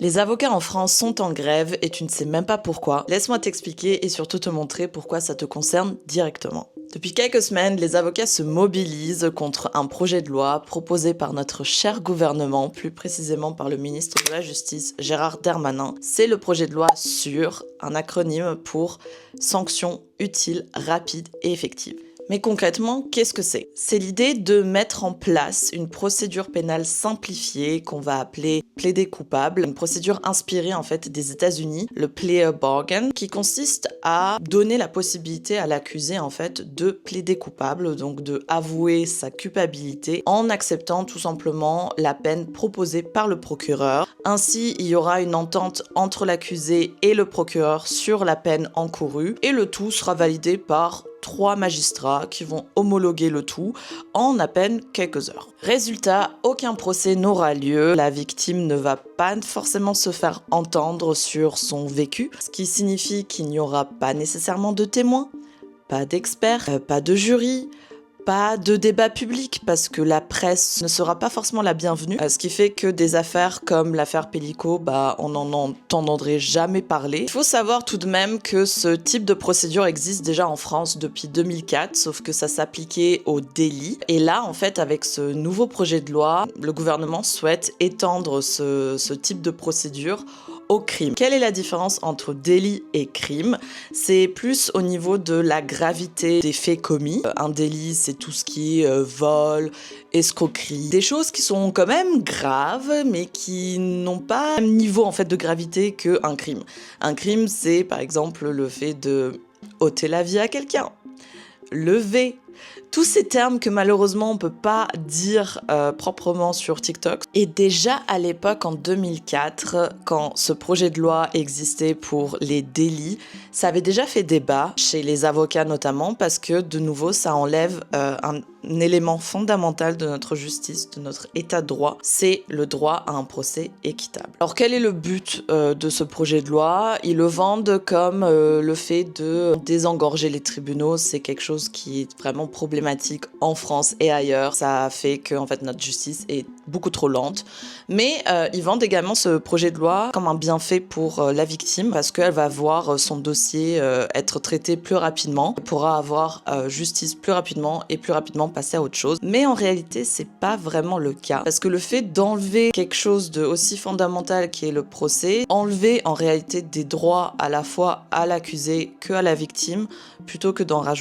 Les avocats en France sont en grève et tu ne sais même pas pourquoi. Laisse-moi t'expliquer et surtout te montrer pourquoi ça te concerne directement. Depuis quelques semaines, les avocats se mobilisent contre un projet de loi proposé par notre cher gouvernement, plus précisément par le ministre de la Justice, Gérald Darmanin. C'est le projet de loi SURE, un acronyme pour sanctions utiles, rapides et effectives. Mais concrètement, qu'est-ce que c'est? C'est l'idée de mettre en place une procédure pénale simplifiée qu'on va appeler plaider coupable, une procédure inspirée en fait des États-Unis, le plea bargain, qui consiste à donner la possibilité à l'accusé en fait de plaider coupable, donc de avouer sa culpabilité en acceptant tout simplement la peine proposée par le procureur. Ainsi, il y aura une entente entre l'accusé et le procureur sur la peine encourue et le tout sera validé par 3 magistrats qui vont homologuer le tout en à peine quelques heures. Résultat, aucun procès n'aura lieu, la victime ne va pas forcément se faire entendre sur son vécu, ce qui signifie qu'il n'y aura pas nécessairement de témoins, pas d'experts, pas de jury, pas de débat public parce que la presse ne sera pas forcément la bienvenue, ce qui fait que des affaires comme l'affaire Pellico, on n'en entendrait jamais parler. Il faut savoir tout de même que ce type de procédure existe déjà en France depuis 2004, sauf que ça s'appliquait au délit. Et là, en fait, avec ce nouveau projet de loi, le gouvernement souhaite étendre ce type de procédure au crime. Quelle est la différence entre délit et crime? C'est plus au niveau de la gravité des faits commis. Un délit, c'est tout ce qui est vol, escroquerie, des choses qui sont quand même graves, mais qui n'ont pas le même niveau en fait de gravité qu'un crime. Un crime, c'est par exemple le fait de ôter la vie à quelqu'un, lever. Tous ces termes que malheureusement on peut pas dire proprement sur TikTok. Et déjà à l'époque, en 2004, quand ce projet de loi existait pour les délits, ça avait déjà fait débat chez les avocats notamment parce que de nouveau ça enlève un élément fondamental de notre justice, de notre état de droit, c'est le droit à un procès équitable. Alors quel est le but de ce projet de loi? Ils le vendent comme le fait de désengorger les tribunaux, c'est quelque chose qui est vraiment problématique en France et ailleurs. Ça fait que en fait, notre justice est beaucoup trop lente. Mais ils vendent également ce projet de loi comme un bienfait pour la victime parce qu'elle va voir son dossier être traité plus rapidement, elle pourra avoir justice plus rapidement et plus rapidement passer à autre chose. Mais en réalité, c'est pas vraiment le cas parce que le fait d'enlever quelque chose de aussi fondamental qui est le procès, enlever en réalité des droits à la fois à l'accusé que à la victime plutôt que d'en rajouter.